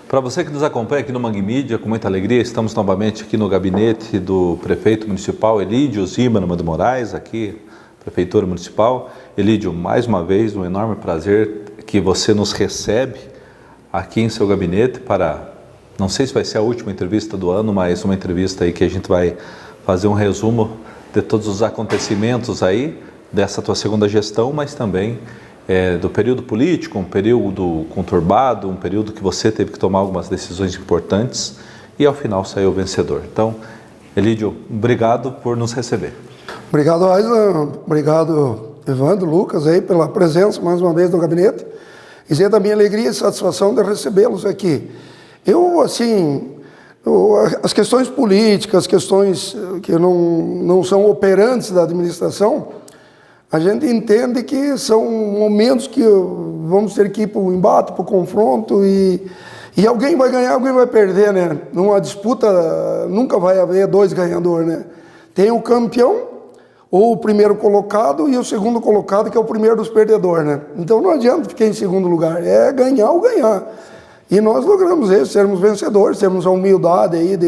Para você que nos acompanha aqui no Mangue Mídia, com muita alegria, estamos novamente aqui no gabinete do prefeito municipal Elídio Zimmermann de Moraes, aqui, Prefeitura Municipal. Elídio, mais uma vez, um enorme prazer que você nos recebe aqui em seu gabinete para, não sei se vai ser a última entrevista do ano, mas uma entrevista aí que a gente vai fazer um resumo de todos os acontecimentos aí dessa tua segunda gestão, mas também do período político, um período conturbado, um período que você teve que tomar algumas decisões importantes e ao final saiu vencedor. Então, Elídio, obrigado por nos receber. Obrigado, Aislan. Obrigado, Evandro, Lucas, aí, pela presença mais uma vez no gabinete. Dizer da minha alegria e satisfação de recebê-los aqui. As questões políticas, questões que não são operantes da administração, a gente entende que são momentos que vamos ter que ir para o embate, para o confronto e alguém vai ganhar, alguém vai perder, né? Numa disputa nunca vai haver dois ganhadores, né? Tem o campeão, ou o primeiro colocado, e o segundo colocado, que é o primeiro dos perdedores, né? Então não adianta ficar em segundo lugar, é ganhar ou ganhar. E nós logramos isso, sermos vencedores, temos a humildade aí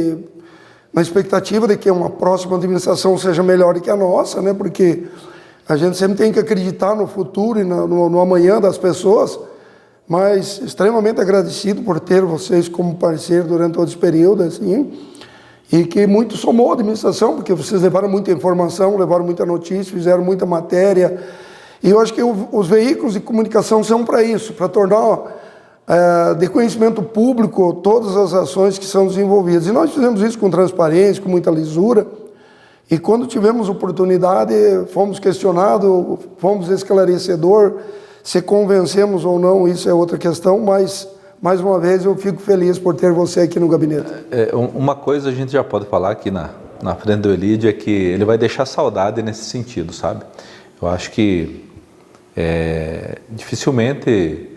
na expectativa de que uma próxima administração seja melhor do que a nossa, né? Porque a gente sempre tem que acreditar no futuro e no amanhã das pessoas, mas extremamente agradecido por ter vocês como parceiro durante todo esse período, assim, e que muito somou a administração, porque vocês levaram muita informação, levaram muita notícia, fizeram muita matéria, e eu acho que os veículos de comunicação são para isso, para tornar de conhecimento público todas as ações que são desenvolvidas. E nós fizemos isso com transparência, com muita lisura. E quando tivemos oportunidade, fomos questionados, fomos esclarecedor, se convencemos ou não, isso é outra questão, mas, mais uma vez, eu fico feliz por ter você aqui no gabinete. Uma coisa a gente já pode falar aqui na frente do Elídio é que ele vai deixar saudade nesse sentido, sabe? Eu acho que dificilmente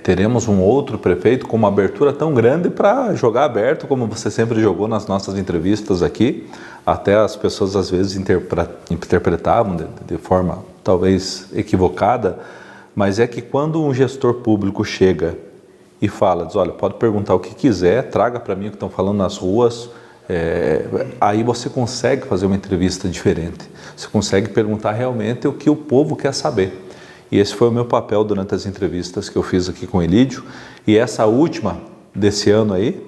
teremos um outro prefeito com uma abertura tão grande para jogar aberto, como você sempre jogou nas nossas entrevistas aqui. Até as pessoas às vezes interpretavam de forma talvez equivocada, mas é que quando um gestor público chega e fala, diz, olha, pode perguntar o que quiser, traga para mim o que estão falando nas ruas, aí você consegue fazer uma entrevista diferente, você consegue perguntar realmente o que o povo quer saber. E esse foi o meu papel durante as entrevistas que eu fiz aqui com o Elídio, e essa última desse ano aí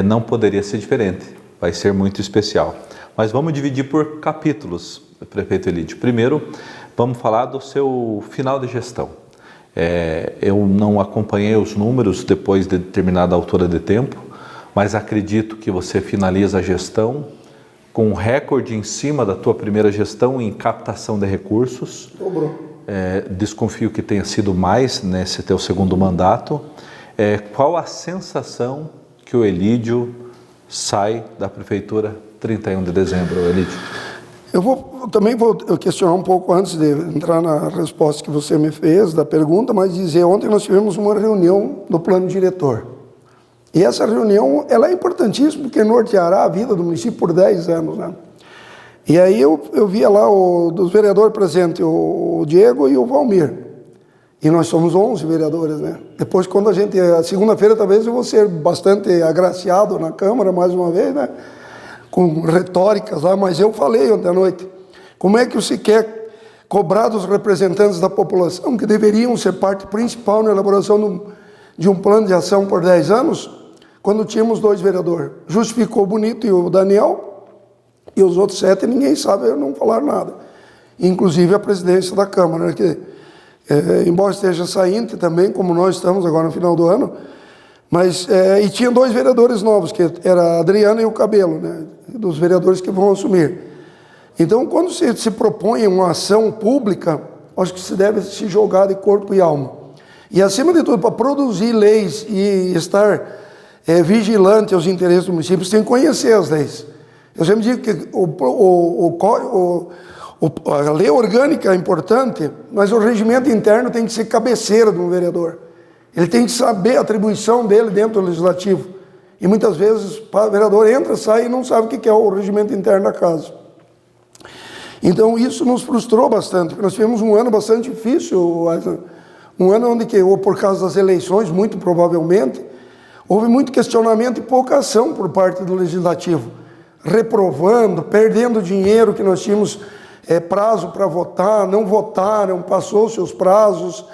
não poderia ser diferente, vai ser muito especial. Mas vamos dividir por capítulos, prefeito Elídio. Primeiro, vamos falar do seu final de gestão. Eu não acompanhei os números depois de determinada altura de tempo, mas acredito que você finaliza a gestão com um recorde em cima da tua primeira gestão em captação de recursos. Dobrou. Desconfio que tenha sido mais nesse teu segundo mandato. Qual a sensação que o Elídio sai da prefeitura 31 de dezembro, Elídio? Eu também vou questionar um pouco antes de entrar na resposta que você me fez da pergunta, mas dizer, ontem nós tivemos uma reunião do plano diretor. E essa reunião, ela é importantíssima porque norteará a vida do município por 10 anos, né? E aí eu via lá dos vereadores presentes, o Diego e o Valmir. E nós somos 11 vereadores, né? Depois, quando a segunda-feira, talvez eu vou ser bastante agraciado na Câmara, mais uma vez, né? Com retóricas lá, mas eu falei ontem à noite, como é que você quer cobrar dos representantes da população, que deveriam ser parte principal na elaboração de um plano de ação por 10 anos, quando tínhamos 2 vereadores? Justificou Bonito e o Daniel, e os outros 7 ninguém sabe, não falaram nada. Inclusive a presidência da Câmara, né, que embora esteja saindo também, como nós estamos agora no final do ano, mas, e tinha 2 vereadores novos, que era a Adriana e o Cabelo, né, dos vereadores que vão assumir. Então, quando se propõe uma ação pública, acho que se deve se jogar de corpo e alma. E, acima de tudo, para produzir leis e estar vigilante aos interesses do município, você tem que conhecer as leis. Eu sempre digo que a lei orgânica é importante, mas o regimento interno tem que ser cabeceira de um vereador. Ele tem que saber a atribuição dele dentro do legislativo. E muitas vezes o vereador entra, sai e não sabe o que é o regimento interno da casa. Então isso nos frustrou bastante, porque nós tivemos um ano bastante difícil, um ano onde, ou por causa das eleições, muito provavelmente, houve muito questionamento e pouca ação por parte do Legislativo, reprovando, perdendo dinheiro que nós tínhamos prazo para votar, não votaram, passou seus prazos.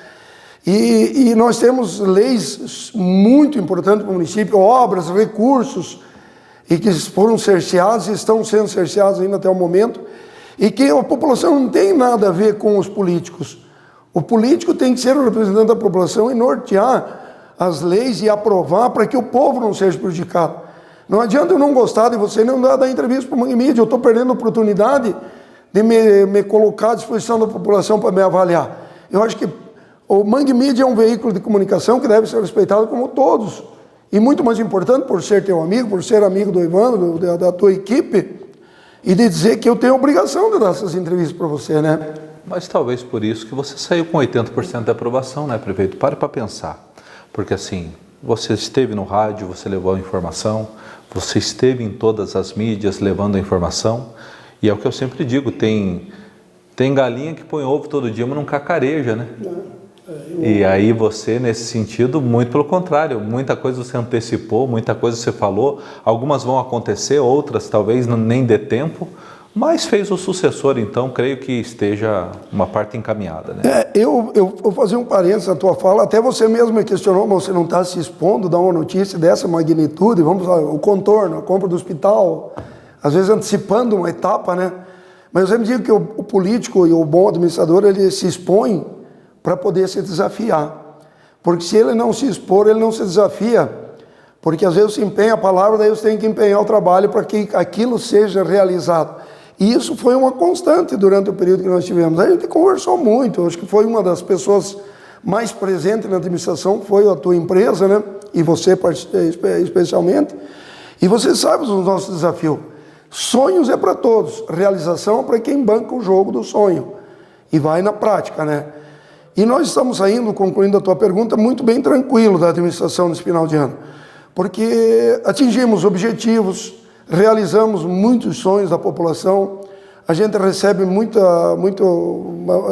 E nós temos leis muito importantes para o município, obras, recursos, e que foram cerceados e estão sendo cerceados ainda até o momento, e que a população não tem nada a ver com os políticos. O político tem que ser o representante da população e nortear as leis e aprovar para que o povo não seja prejudicado. Não adianta eu não gostar de você e não dar entrevista para o Mangue Mídia, eu estou perdendo a oportunidade de me colocar à disposição da população para me avaliar. Eu acho que o Mangue Mídia é um veículo de comunicação que deve ser respeitado como todos. E muito mais importante, por ser teu amigo, por ser amigo do Evandro, da tua equipe, e de dizer que eu tenho a obrigação de dar essas entrevistas para você, né? Mas talvez por isso que você saiu com 80% de aprovação, né, prefeito? Pare para pensar. Porque assim, você esteve no rádio, você levou a informação, você esteve em todas as mídias levando a informação, e é o que eu sempre digo, tem galinha que põe ovo todo dia, mas não cacareja, né? E aí você, nesse sentido, muito pelo contrário, muita coisa você antecipou, muita coisa você falou, algumas vão acontecer, outras talvez nem dê tempo, mas fez o sucessor, então creio que esteja uma parte encaminhada, né? Eu vou fazer um parênteses na tua fala, até você mesmo me questionou, mas você não está se expondo, dar uma notícia dessa magnitude, vamos lá, o contorno, a compra do hospital, às vezes antecipando uma etapa, né? Mas eu sempre digo que o político e o bom administrador, ele se expõe para poder se desafiar. Porque se ele não se expor, ele não se desafia. Porque às vezes se empenha a palavra, daí você tem que empenhar o trabalho para que aquilo seja realizado. E isso foi uma constante durante o período que nós tivemos. A gente conversou muito, acho que foi uma das pessoas mais presentes na administração, foi a tua empresa, né? E você especialmente. E você sabe os nossos desafios. Sonhos é para todos, realização é para quem banca o jogo do sonho. E vai na prática, né? E nós estamos saindo, concluindo a tua pergunta, muito bem tranquilo da administração nesse final de ano, porque atingimos objetivos, realizamos muitos sonhos da população, a gente recebe muito,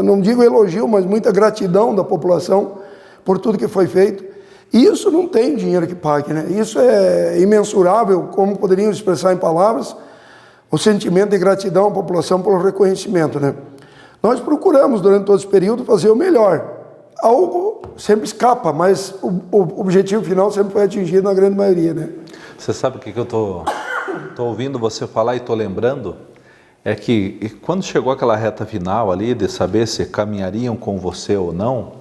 não digo elogio, mas muita gratidão da população por tudo que foi feito. E isso não tem dinheiro que pague, né? Isso é imensurável, como poderíamos expressar em palavras, o sentimento de gratidão à população pelo reconhecimento, né? Nós procuramos, durante todo esse período, fazer o melhor. Algo sempre escapa, mas o objetivo final sempre foi atingido na grande maioria, né? Você sabe o que eu estou ouvindo você falar e estou lembrando? É que quando chegou aquela reta final ali, de saber se caminhariam com você ou não,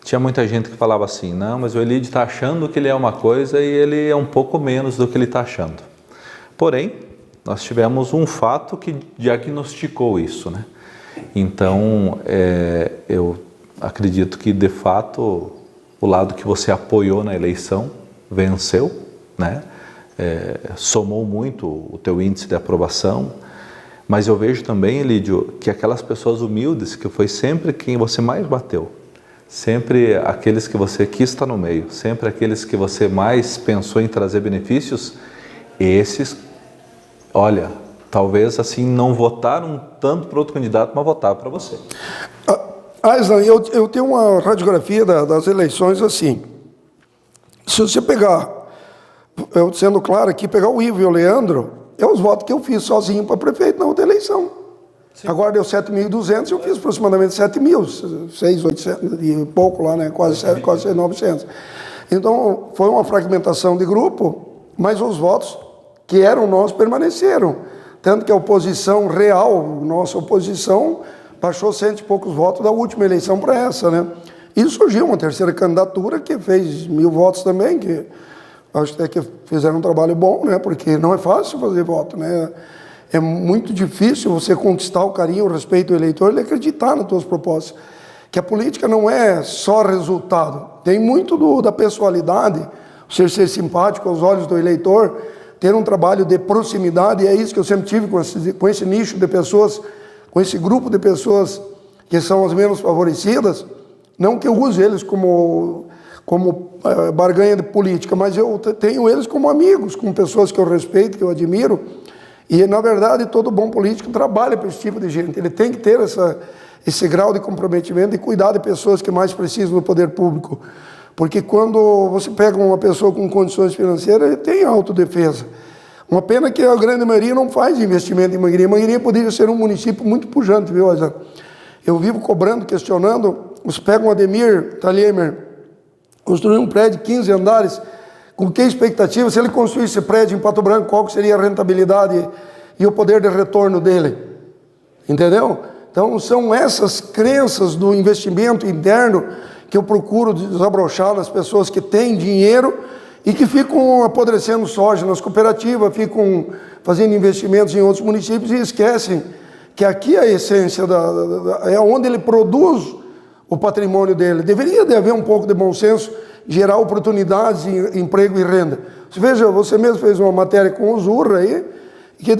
tinha muita gente que falava assim, não, mas o Elide está achando que ele é uma coisa e ele é um pouco menos do que ele está achando. Porém, nós tivemos um fato que diagnosticou isso, né? Então, eu acredito que, de fato, o lado que você apoiou na eleição venceu, né? Somou muito o teu índice de aprovação, mas eu vejo também, Elídio, que aquelas pessoas humildes, que foi sempre quem você mais bateu, sempre aqueles que você quis estar no meio, sempre aqueles que você mais pensou em trazer benefícios, esses, olha, talvez assim não votaram tanto para outro candidato, mas votaram para você. Aislan, eu tenho uma radiografia das eleições assim. Se você pegar, eu sendo claro aqui, pegar o Ivo e o Leandro, é os votos que eu fiz sozinho para prefeito na outra eleição. Sim. Agora deu 7.200, eu fiz aproximadamente 7.000, 6.800 e pouco lá, né? Quase 900. Então, foi uma fragmentação de grupo, mas os votos que eram nossos permaneceram. Tanto que a oposição real, nossa oposição, baixou 100 e poucos votos da última eleição para essa, né? E surgiu uma terceira candidatura que fez 1.000 votos também, que acho até que fizeram um trabalho bom, né? Porque não é fácil fazer voto, né? É muito difícil você conquistar o carinho, o respeito do eleitor, ele acreditar nas suas propostas. Que a política não é só resultado, tem muito da pessoalidade, você ser simpático aos olhos do eleitor, ter um trabalho de proximidade, e é isso que eu sempre tive com esse nicho de pessoas, com esse grupo de pessoas que são as menos favorecidas, não que eu use eles como barganha de política, mas eu tenho eles como amigos, como pessoas que eu respeito, que eu admiro, e na verdade todo bom político trabalha para esse tipo de gente, ele tem que ter esse grau de comprometimento e cuidar de pessoas que mais precisam do poder público, Porque quando você pega uma pessoa com condições financeiras, ele tem autodefesa. Uma pena que a grande maioria não faz investimento em Mangueirinha. Mangueirinha poderia ser um município muito pujante, viu, Aizan? Eu vivo cobrando, questionando. Você pega um Ademir Thalhemer, construiu um prédio de 15 andares, com que expectativa? Se ele construísse esse prédio em Pato Branco, qual seria a rentabilidade e o poder de retorno dele? Entendeu? Então, são essas crenças do investimento interno que eu procuro desabrochar nas pessoas que têm dinheiro e que ficam apodrecendo soja nas cooperativas, ficam fazendo investimentos em outros municípios e esquecem que aqui é a essência, é onde ele produz o patrimônio dele. Deveria de haver um pouco de bom senso, gerar oportunidades, emprego e renda. Você veja, você mesmo fez uma matéria com o Zurra aí, que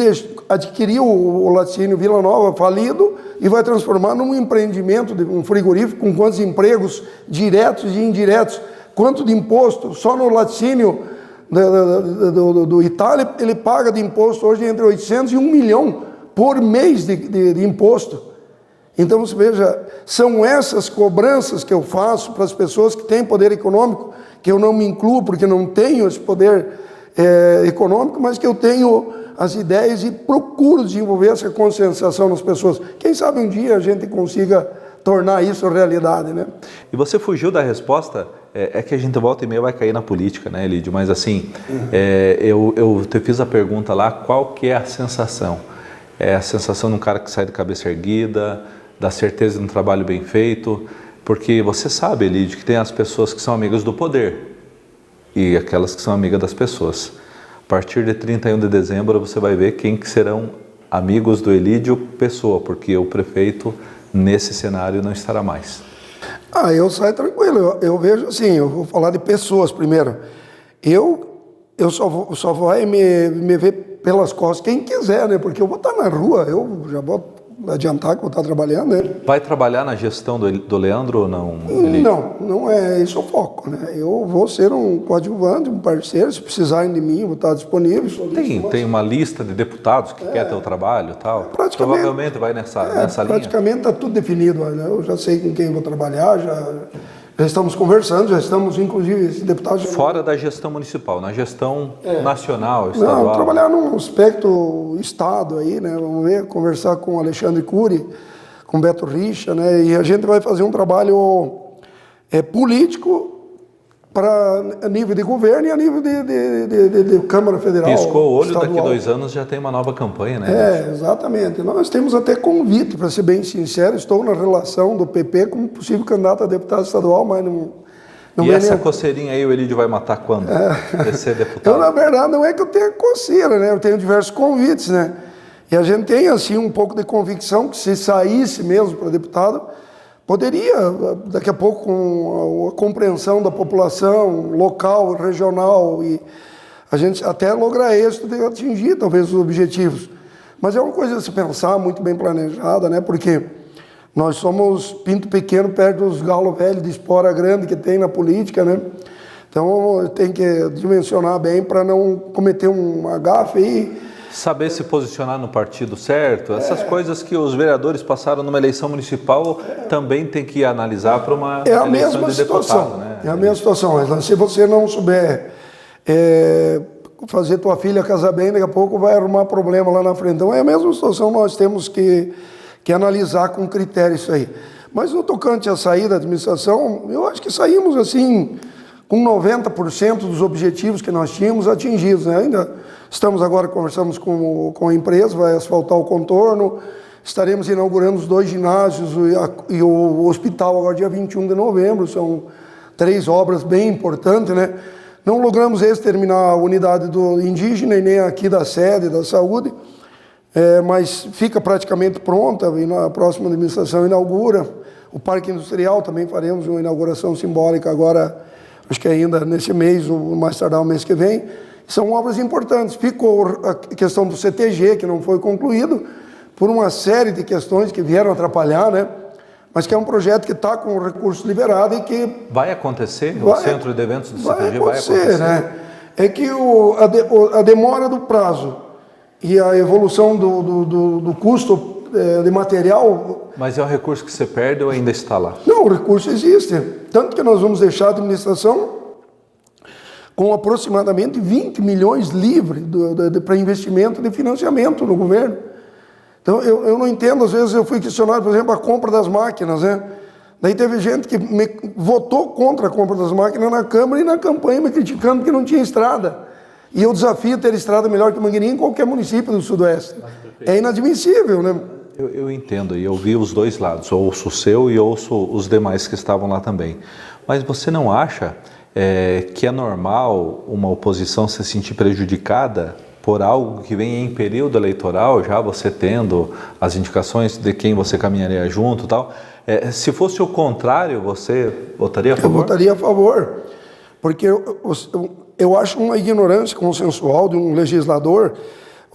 adquiriu o laticínio Vila Nova falido e vai transformar num empreendimento, um frigorífico com quantos empregos diretos e indiretos, quanto de imposto, só no laticínio do Itália ele paga de imposto hoje entre 800 e 1 milhão por mês de imposto. Então você veja, são essas cobranças que eu faço para as pessoas que têm poder econômico, que eu não me incluo porque não tenho esse poder econômico, mas que eu tenho as ideias e procuro desenvolver essa conscientização nas pessoas. Quem sabe um dia a gente consiga tornar isso realidade, né? E você fugiu da resposta, é que a gente volta e meia vai cair na política, né, Elídio? Mas assim, eu te fiz a pergunta lá, qual que é a sensação? É a sensação de um cara que sai de cabeça erguida, da certeza de um trabalho bem feito, porque você sabe, Elídio, que tem as pessoas que são amigas do poder e aquelas que são amigas das pessoas. A partir de 31 de dezembro você vai ver quem que serão amigos do Elídio Pessoa, porque o prefeito nesse cenário não estará mais. Eu saio tranquilo, eu vejo assim, eu vou falar de pessoas primeiro. Eu só vai me ver pelas costas quem quiser, né? Porque eu vou estar na rua, eu já vou adiantar que vou estar trabalhando, né? Vai trabalhar na gestão do Leandro ou não, Elídio? Não é esse o foco, né? Eu vou ser um coadjuvante, um parceiro, se precisarem de mim, eu vou estar disponível. Tem uma lista de deputados que quer ter o trabalho e tal? Provavelmente vai nessa linha? Praticamente está tudo definido, né? Eu já sei com quem eu vou trabalhar, já estamos conversando, já estamos, inclusive, esse deputado... Fora da gestão municipal, na gestão nacional, estadual? Não, trabalhar num aspecto Estado aí, né? Vamos ver, conversar com o Alexandre Cury, com o Beto Richa, né? E a gente vai fazer um trabalho político a nível de governo e a nível de Câmara Federal. Piscou o olho, estadual. daqui 2 anos já tem uma nova campanha, né? Exatamente. Nós temos até convite, para ser bem sincero, estou na relação do PP como possível candidato a deputado estadual, mas não e essa coceirinha aí o Elídio vai matar quando? De ser deputado? Então, na verdade, não é que eu tenha coceira, né? Eu tenho diversos convites, né? E a gente tem, assim, um pouco de convicção que se saísse mesmo para deputado, poderia, daqui a pouco, com a compreensão da população local, regional, e a gente até lograr êxito de atingir, talvez, os objetivos. Mas é uma coisa a se pensar, muito bem planejada, né? Porque nós somos pinto pequeno perto dos galos velhos de espora grande que tem na política, né? Então, tem que dimensionar bem para não cometer um agafe aí. Saber se posicionar no partido certo, essas coisas que os vereadores passaram numa eleição municipal também tem que analisar para uma eleição de deputado, né? É a mesma situação, mas se você não souber fazer tua filha casar bem, daqui a pouco vai arrumar problema lá na frente. Então é a mesma situação, nós temos que analisar com critério isso aí. Mas no tocante à saída da administração, eu acho que saímos assim com 90% dos objetivos que nós tínhamos atingidos, né? Ainda estamos agora, conversamos com a empresa, vai asfaltar o contorno, estaremos inaugurando os 2 ginásios e o hospital agora dia 21 de novembro, são 3 obras bem importantes, né? Não logramos terminar a unidade do indígena e nem aqui da sede da saúde, mas fica praticamente pronta e na próxima administração inaugura. O Parque Industrial também faremos uma inauguração simbólica agora, acho que ainda nesse mês, ou mais tardar o mês que vem. São obras importantes. Ficou a questão do CTG, que não foi concluído, por uma série de questões que vieram atrapalhar, né? Mas que é um projeto que está com o recurso liberado e que... Vai acontecer? O centro de eventos do CTG vai acontecer? Né? É que a demora do prazo e a evolução do custo de material... Mas é um recurso que você perde ou ainda está lá? Não, o recurso existe. Tanto que nós vamos deixar a administração com aproximadamente 20 milhões livres para investimento de financiamento no governo. Então, eu não entendo, às vezes eu fui questionado, por exemplo, a compra das máquinas, né? Daí teve gente que votou contra a compra das máquinas na Câmara e na campanha me criticando porque não tinha estrada. E eu desafio ter estrada melhor que Mangueirinha em qualquer município do Sudoeste. É inadmissível, né? Eu entendo, e eu vi os dois lados, ouço o seu e ouço os demais que estavam lá também. Mas você não acha que é normal uma oposição se sentir prejudicada por algo que vem em período eleitoral, já você tendo as indicações de quem você caminharia junto e tal? Se fosse o contrário, você votaria a favor? Eu votaria a favor, porque eu acho uma ignorância consensual de um legislador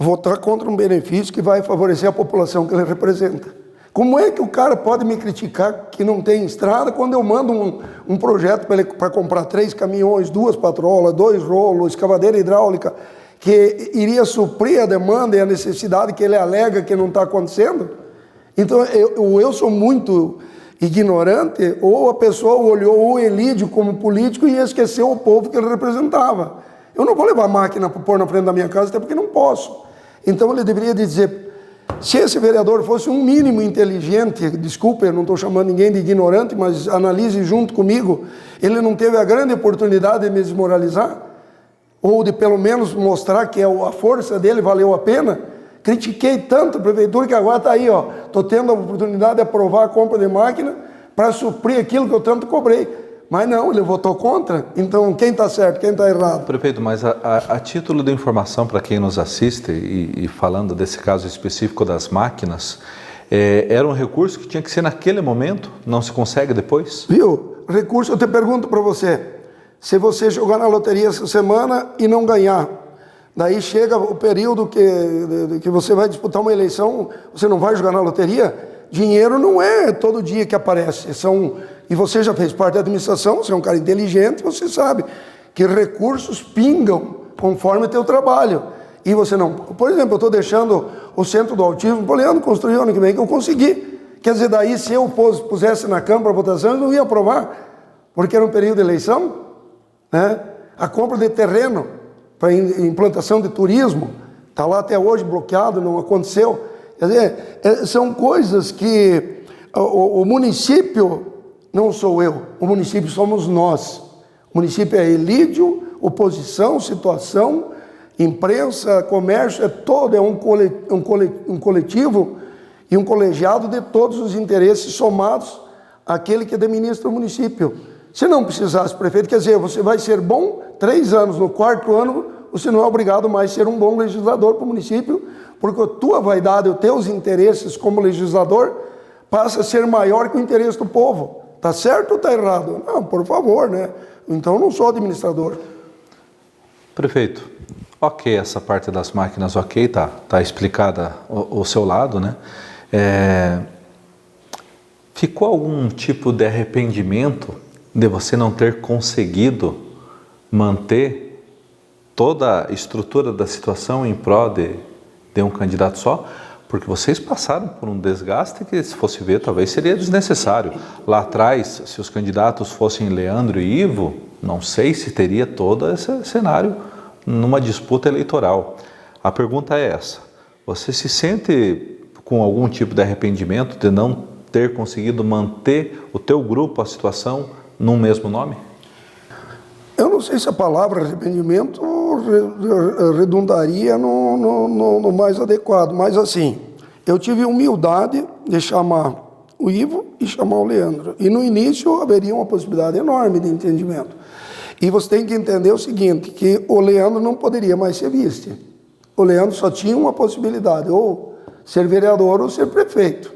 votar contra um benefício que vai favorecer a população que ele representa. Como é que o cara pode me criticar que não tem estrada quando eu mando um projeto para comprar 3 caminhões, 2 patrolas, 2 rolos, escavadeira hidráulica, que iria suprir a demanda e a necessidade que ele alega que não está acontecendo? Então, eu sou muito ignorante, ou a pessoa olhou o Elídio como político e esqueceu o povo que ele representava. Eu não vou levar máquina para pôr na frente da minha casa, até porque não posso. Então, ele deveria dizer, se esse vereador fosse um mínimo inteligente, desculpe, eu não estou chamando ninguém de ignorante, mas analise junto comigo, ele não teve a grande oportunidade de me desmoralizar? Ou de pelo menos mostrar que a força dele valeu a pena? Critiquei tanto a prefeitura que agora está aí, ó, estou tendo a oportunidade de aprovar a compra de máquina para suprir aquilo que eu tanto cobrei. Mas não, ele votou contra. Então, quem está certo, quem está errado? Prefeito, mas a título de informação para quem nos assiste, e falando desse caso específico das máquinas, era um recurso que tinha que ser naquele momento, não se consegue depois? Viu? Recurso, eu te pergunto para você, se você jogar na loteria essa semana e não ganhar, daí chega o período que você vai disputar uma eleição, você não vai jogar na loteria? Dinheiro não é todo dia que aparece. E você já fez parte da administração, você é um cara inteligente, você sabe que recursos pingam conforme o teu trabalho. E você não... Por exemplo, eu estou deixando o Centro do Autismo para o Leandro construir ano que vem, que eu consegui. Quer dizer, daí se eu pusesse na Câmara a votação, eu não ia aprovar, porque era um período de eleição, né? A compra de terreno para implantação de turismo, está lá até hoje bloqueado, não aconteceu. Quer dizer, são coisas que o município não sou eu, o município somos nós. O município é Elídio, oposição, situação, imprensa, comércio, é um coletivo e um colegiado de todos os interesses somados àquele que administra o município. Se não precisasse prefeito, quer dizer, você vai ser bom 3 anos, no 4º ano você não é obrigado mais a ser um bom legislador para o município, porque a tua vaidade, os teus interesses como legislador passa a ser maior que o interesse do povo. Está certo ou está errado? Não, por favor, né? Então eu não sou administrador. Prefeito, ok, essa parte das máquinas, ok, tá explicada o seu lado, né? Ficou algum tipo de arrependimento de você não ter conseguido manter toda a estrutura da situação em prol de um candidato só? Porque vocês passaram por um desgaste que, se fosse ver, talvez seria desnecessário. Lá atrás, se os candidatos fossem Leandro e Ivo, não sei se teria todo esse cenário numa disputa eleitoral. A pergunta é essa: você se sente com algum tipo de arrependimento de não ter conseguido manter o teu grupo, a situação, num mesmo nome? Eu não sei se a palavra arrependimento redundaria no mais adequado, mas assim, eu tive humildade de chamar o Ivo e chamar o Leandro. E no início haveria uma possibilidade enorme de entendimento. E você tem que entender o seguinte, que o Leandro não poderia mais ser vice. O Leandro só tinha uma possibilidade, ou ser vereador ou ser prefeito.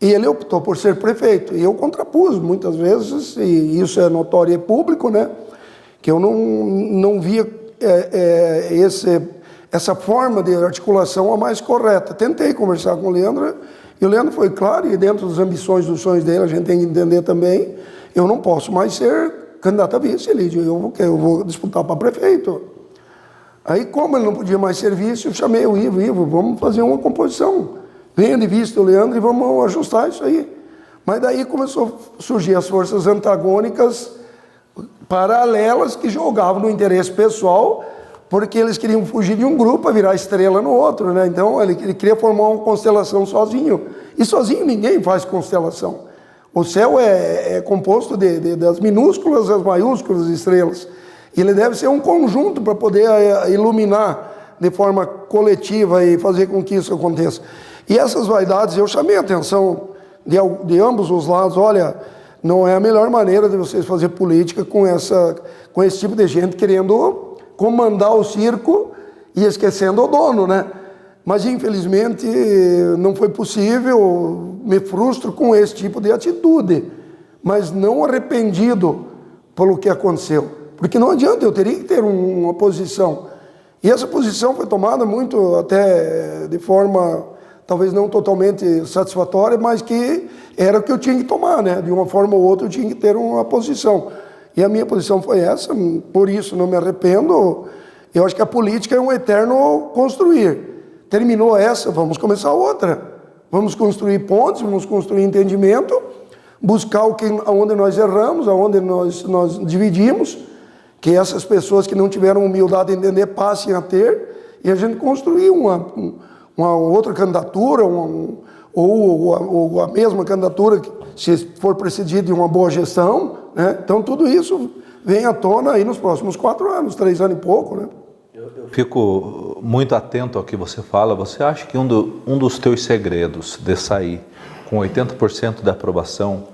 E ele optou por ser prefeito. E eu contrapus muitas vezes, e isso é notório e público, né? Que eu não via essa forma de articulação a mais correta. Tentei conversar com o Leandro, e o Leandro foi claro, e dentro das ambições, dos sonhos dele, a gente tem que entender também, eu não posso mais ser candidato a vice, Elídio, eu vou disputar para prefeito. Aí, como ele não podia mais ser vice, eu chamei o Ivo, vamos fazer uma composição. Venha de vice do Leandro e vamos ajustar isso aí. Mas daí começou a surgir as forças antagônicas paralelas que jogavam no interesse pessoal, porque eles queriam fugir de um grupo para virar estrela no outro, né? Então ele queria formar uma constelação sozinho. E sozinho ninguém faz constelação. O céu é composto das minúsculas às maiúsculas estrelas. E ele deve ser um conjunto para poder iluminar de forma coletiva e fazer com que isso aconteça. E essas vaidades, eu chamei a atenção de ambos os lados. Olha, não é a melhor maneira de vocês fazer política com esse tipo de gente querendo comandar o circo e esquecendo o dono, né? Mas infelizmente não foi possível, me frustro com esse tipo de atitude, mas não arrependido pelo que aconteceu, porque não adianta, eu teria que ter uma posição, e essa posição foi tomada muito até de forma talvez não totalmente satisfatória, mas que era o que eu tinha que tomar, né? De uma forma ou outra eu tinha que ter uma posição. E a minha posição foi essa, por isso não me arrependo. Eu acho que a política é um eterno construir. Terminou essa, vamos começar outra. Vamos construir pontes, vamos construir entendimento, buscar onde nós erramos, onde nós dividimos, que essas pessoas que não tiveram humildade de entender passem a ter, e a gente construir uma outra candidatura, ou a mesma candidatura, se for precedida de uma boa gestão, né? Então tudo isso vem à tona aí nos próximos 4 anos, 3 anos e pouco, né? Eu fico muito atento ao que você fala. Você acha que um dos teus segredos de sair com 80% da aprovação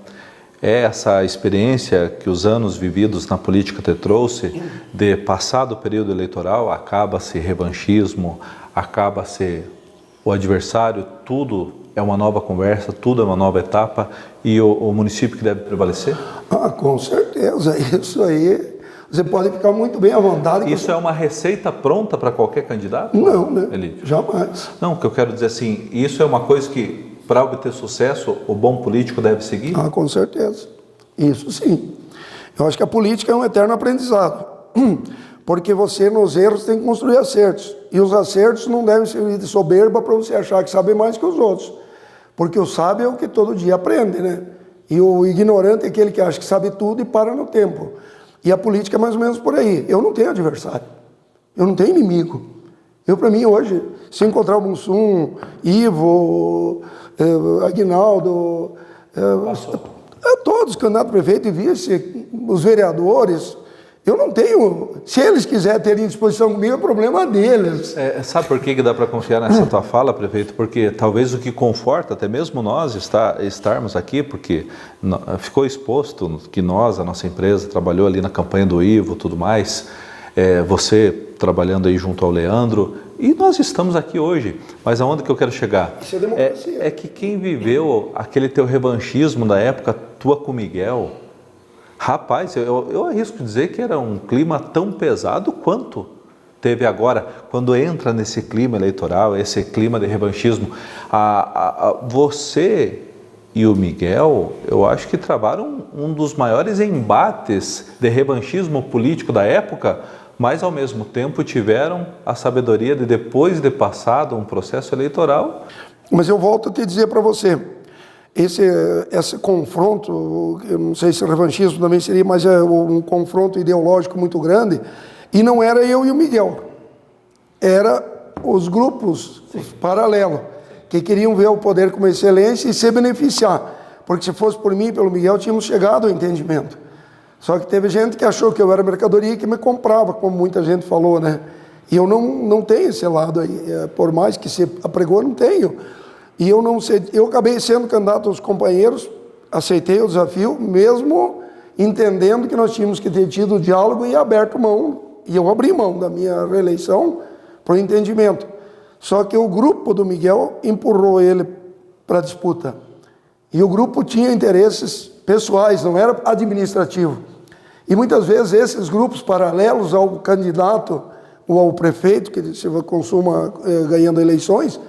é essa experiência que os anos vividos na política te trouxe, de passado o período eleitoral, acaba-se revanchismo, acaba-se o adversário, tudo é uma nova conversa, tudo é uma nova etapa, e o município que deve prevalecer? Ah, com certeza, isso aí você pode ficar muito bem à vontade. Isso é uma receita pronta para qualquer candidato? Não, né? Elídio? Jamais. Não, o que eu quero dizer assim, isso é uma coisa que, para obter sucesso, o bom político deve seguir? Ah, com certeza. Isso sim. Eu acho que a política é um eterno aprendizado. Porque você, nos erros, tem que construir acertos. E os acertos não devem servir de soberba para você achar que sabe mais que os outros. Porque o sábio é o que todo dia aprende, né? E o ignorante é aquele que acha que sabe tudo e para no tempo. E a política é mais ou menos por aí. Eu não tenho adversário. Eu não tenho inimigo. Para mim, hoje, se encontrar o Mussum, Ivo, Aguinaldo, todos os candidatos a prefeito e vice, os vereadores, eu não tenho. Se eles quiserem ter disposição comigo, é problema deles. Sabe por que dá para confiar nessa tua fala, prefeito? Porque talvez o que conforta, até mesmo nós estarmos aqui, porque ficou exposto que a nossa empresa, trabalhou ali na campanha do Ivo, tudo mais, você trabalhando aí junto ao Leandro, e nós estamos aqui hoje. Mas aonde que eu quero chegar? Isso é democracia. É que quem viveu aquele teu revanchismo da época tua com o Miguel, rapaz, eu arrisco dizer que era um clima tão pesado quanto teve agora, quando entra nesse clima eleitoral, esse clima de revanchismo. Você e o Miguel, eu acho que travaram um dos maiores embates de revanchismo político da época, mas ao mesmo tempo tiveram a sabedoria de, depois de passado um processo eleitoral. Mas eu volto a te dizer para você, esse confronto, eu não sei se o revanchismo também seria, mas é um confronto ideológico muito grande, e não era eu e o Miguel, era os grupos paralelos, que queriam ver o poder como excelência e se beneficiar, porque se fosse por mim e pelo Miguel, tínhamos chegado ao entendimento. Só que teve gente que achou que eu era mercadoria e que me comprava, como muita gente falou, né? E eu não tenho esse lado aí, por mais que se apregou, não tenho. E eu acabei sendo candidato aos companheiros, aceitei o desafio, mesmo entendendo que nós tínhamos que ter tido diálogo e aberto mão, e eu abri mão da minha reeleição por entendimento. Só que o grupo do Miguel empurrou ele para a disputa. E o grupo tinha interesses pessoais, não era administrativo. E muitas vezes esses grupos paralelos ao candidato ou ao prefeito, que se consuma ganhando eleições,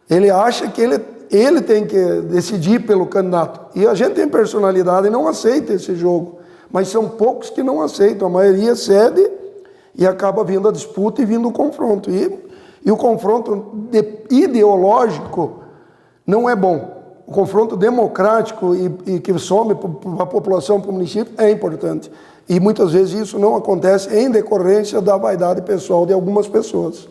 ele acha que ele tem que decidir pelo candidato. E a gente tem personalidade e não aceita esse jogo. Mas são poucos que não aceitam. A maioria cede e acaba vindo a disputa e vindo o confronto. E o confronto ideológico não é bom. o confronto democrático e que some para a população, para o município, é importante. E muitas vezes isso não acontece em decorrência da vaidade pessoal de algumas pessoas.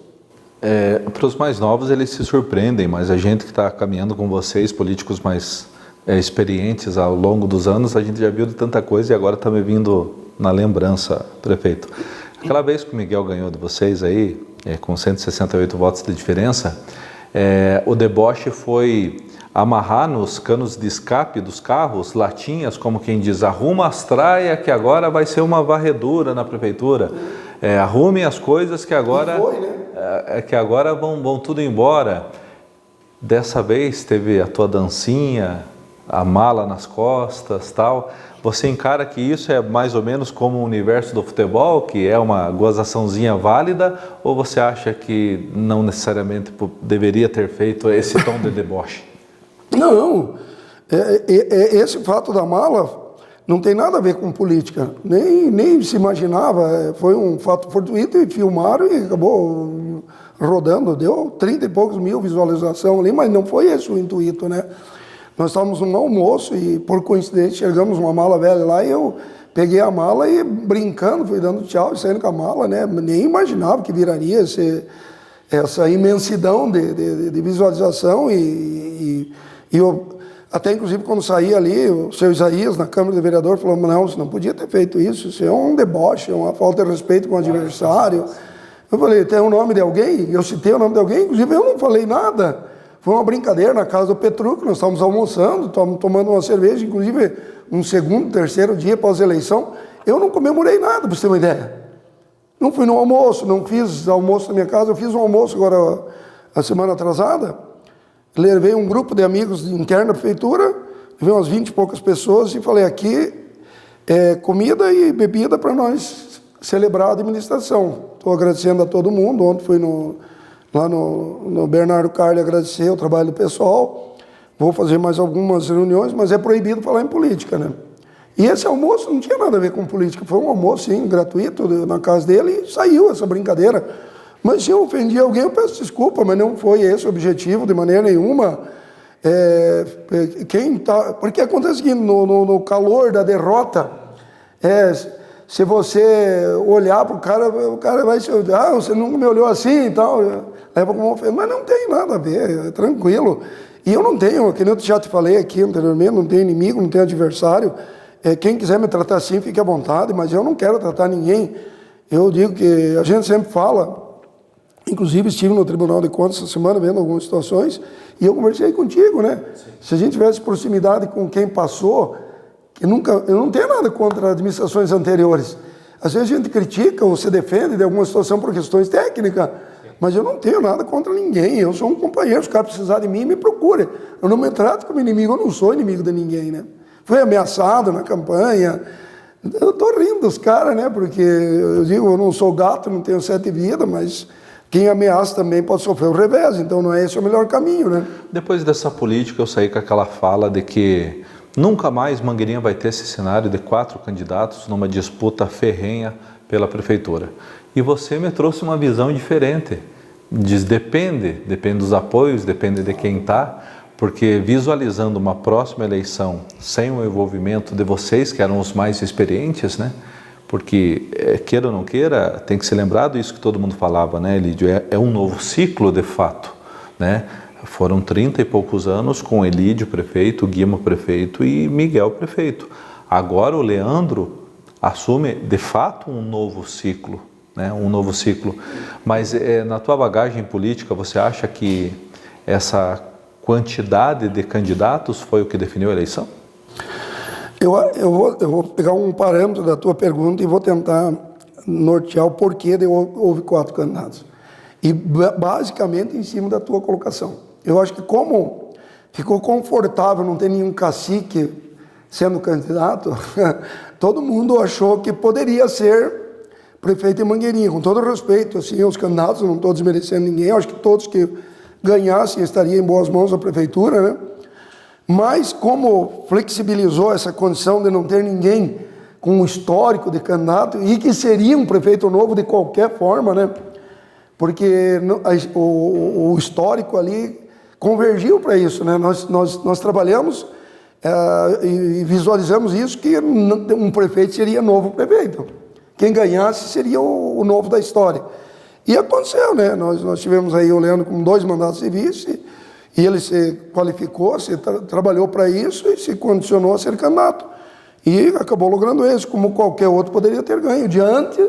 Para os mais novos, eles se surpreendem, mas a gente que está caminhando com vocês, políticos mais experientes ao longo dos anos, a gente já viu de tanta coisa e agora está me vindo na lembrança, prefeito. Aquela vez que o Miguel ganhou de vocês aí, com 168 votos de diferença, o deboche foi amarrar nos canos de escape dos carros latinhas, como quem diz, arruma as traias que agora vai ser uma varredura na prefeitura, arrume as coisas que agora, que agora vão tudo embora. Dessa vez teve a tua dancinha, a mala nas costas, tal. Você encara que isso é mais ou menos como o universo do futebol, que é uma gozaçãozinha válida, ou você acha que não necessariamente deveria ter feito esse tom de deboche? Não, esse fato da mala não tem nada a ver com política, nem se imaginava, foi um fato fortuito e filmaram e acabou rodando, deu 30 e poucos mil visualizações ali, mas não foi esse o intuito, né? Nós estávamos num almoço e, por coincidência, chegamos uma mala velha lá e eu peguei a mala e, brincando, fui dando tchau e saindo com a mala, né? Nem imaginava que viraria essa imensidão de visualização e eu, até inclusive quando saí ali, o seu Isaías, na Câmara de Vereador, falou, não, você não podia ter feito isso é um deboche, é uma falta de respeito com o adversário. Eu falei, tem o nome de alguém? Eu citei o nome de alguém, inclusive eu não falei nada. Foi uma brincadeira na casa do Petrucco, nós estávamos almoçando, tomando uma cerveja, inclusive um segundo, terceiro dia após a eleição. Eu não comemorei nada, para você ter uma ideia. Não fui no almoço, não fiz almoço na minha casa, eu fiz um almoço agora, a semana atrasada, levei um grupo de amigos internos da prefeitura, levei umas 20 e poucas pessoas e falei, aqui é comida e bebida para nós celebrar a administração. Estou agradecendo a todo mundo, ontem fui lá no Bernardo Carli agradecer o trabalho do pessoal, vou fazer mais algumas reuniões, mas é proibido falar em política, né? E esse almoço não tinha nada a ver com política, foi um almoço, sim, gratuito, na casa dele, e saiu essa brincadeira. Mas se eu ofendi alguém, eu peço desculpa, mas não foi esse o objetivo de maneira nenhuma. Porque acontece o seguinte, no calor da derrota, se você olhar para o cara vai se olhar, você nunca me olhou assim e tal, leva como ofensa, mas não tem nada a ver, é tranquilo. E eu não tenho, que nem eu já te falei aqui anteriormente, não tenho inimigo, não tenho adversário. Quem quiser me tratar assim, fique à vontade, mas eu não quero tratar ninguém. Eu digo que a gente sempre fala, inclusive estive no Tribunal de Contas essa semana vendo algumas situações, e eu conversei contigo, né? Sim. Se a gente tivesse proximidade com quem passou, eu não tenho nada contra administrações anteriores. Às vezes a gente critica ou se defende de alguma situação por questões técnicas, mas eu não tenho nada contra ninguém. Eu sou um companheiro, se o cara precisar de mim, me procure. Eu não me trato como inimigo, eu não sou inimigo de ninguém, né? Fui ameaçado na campanha. Eu estou rindo dos caras, né? Porque eu digo, eu não sou gato, não tenho 7 vidas, mas quem ameaça também pode sofrer o revés, então não é esse o melhor caminho, né? Depois dessa política, eu saí com aquela fala de que nunca mais Mangueirinha vai ter esse cenário de 4 candidatos numa disputa ferrenha pela prefeitura. E você me trouxe uma visão diferente. Depende dos apoios, depende de quem está, porque visualizando uma próxima eleição sem o envolvimento de vocês, que eram os mais experientes, né? Porque, queira ou não queira, tem que ser lembrado isso que todo mundo falava, né, Elídio? É um novo ciclo, de fato, né? Foram 30 e poucos anos com Elídio prefeito, Guima prefeito e Miguel prefeito. Agora o Leandro assume, de fato, um novo ciclo, né? Um novo ciclo. Mas na tua bagagem política, você acha que essa quantidade de candidatos foi o que definiu a eleição? Eu vou pegar um parâmetro da tua pergunta e vou tentar nortear o porquê houve 4 candidatos. E basicamente em cima da tua colocação. Eu acho que como ficou confortável não ter nenhum cacique sendo candidato, todo mundo achou que poderia ser prefeito de Mangueirinha. Com todo respeito, assim, os candidatos, não estou desmerecendo ninguém, eu acho que todos que ganhassem estariam em boas mãos da prefeitura, né? Mas como flexibilizou essa condição de não ter ninguém com um histórico de candidato e que seria um prefeito novo de qualquer forma, né? Porque o histórico ali convergiu para isso, né? Nós trabalhamos e visualizamos isso, que um prefeito seria novo prefeito. Quem ganhasse seria o novo da história. E aconteceu, né? Nós tivemos aí o Leandro com 2 mandatos civis e ele se qualificou, trabalhou para isso e se condicionou a ser candidato. E acabou logrando isso, como qualquer outro poderia ter ganho, diante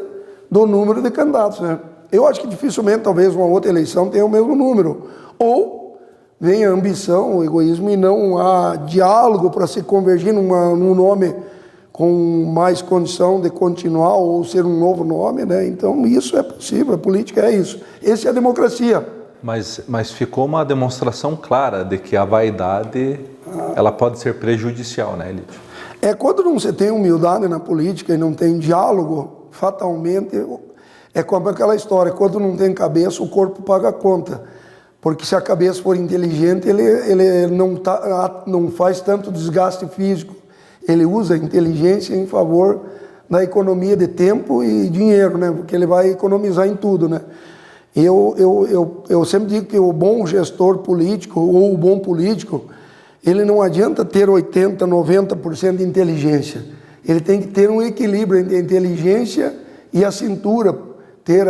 do número de candidatos, né? Eu acho que dificilmente, talvez, uma outra eleição tenha o mesmo número. Ou vem a ambição, o egoísmo, e não há diálogo para se convergir num nome com mais condição de continuar ou ser um novo nome, né? Então, isso é possível, a política é isso. Essa é a democracia. Mas ficou uma demonstração clara de que a vaidade ela pode ser prejudicial, né, Elídio? Quando não se tem humildade na política e não tem diálogo, fatalmente, é como aquela história, quando não tem cabeça, o corpo paga a conta. Porque se a cabeça for inteligente, ele não faz tanto desgaste físico. Ele usa a inteligência em favor da economia de tempo e dinheiro, né? Porque ele vai economizar em tudo, né? Eu sempre digo que o bom gestor político ou o bom político, ele não adianta ter 80%, 90% de inteligência. Ele tem que ter um equilíbrio entre a inteligência e a cintura, ter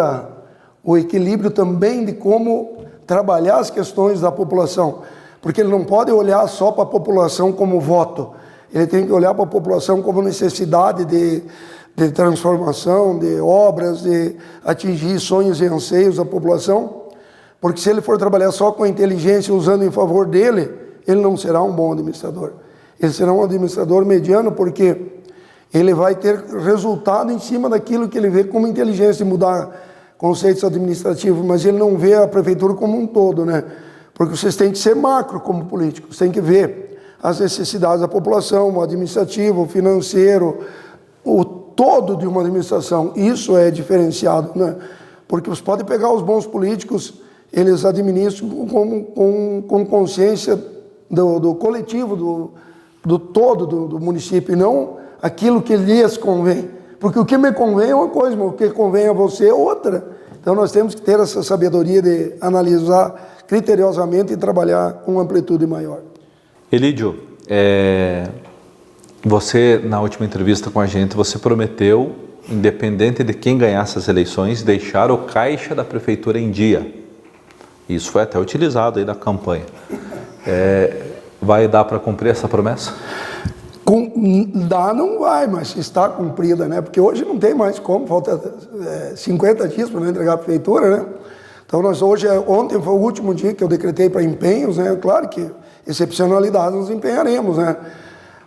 o equilíbrio também de como trabalhar as questões da população. Porque ele não pode olhar só para a população como voto. Ele tem que olhar para a população como necessidade de transformação, de obras, de atingir sonhos e anseios da população, porque se ele for trabalhar só com a inteligência usando em favor dele, ele não será um bom administrador. Ele será um administrador mediano, porque ele vai ter resultado em cima daquilo que ele vê como inteligência, de mudar conceitos administrativos, mas ele não vê a prefeitura como um todo, né? Porque vocês têm que ser macro como políticos, têm que ver as necessidades da população, o administrativo, o financeiro, o todo de uma administração. Isso é diferenciado, né? Porque você pode pegar os bons políticos, eles administram com consciência do coletivo, do todo do município, e não aquilo que lhes convém. Porque o que me convém é uma coisa, mas o que convém a você é outra. Então nós temos que ter essa sabedoria de analisar criteriosamente e trabalhar com amplitude maior. Elídio, você, na última entrevista com a gente, você prometeu, independente de quem ganhasse as eleições, deixar o caixa da prefeitura em dia. Isso foi até utilizado aí na campanha. Vai dar para cumprir essa promessa? Não vai, mas está cumprida, né? Porque hoje não tem mais como, falta 50 dias para não entregar a prefeitura, né? Então ontem foi o último dia que eu decretei para empenhos, né? Claro que excepcionalidades nos empenharemos, né?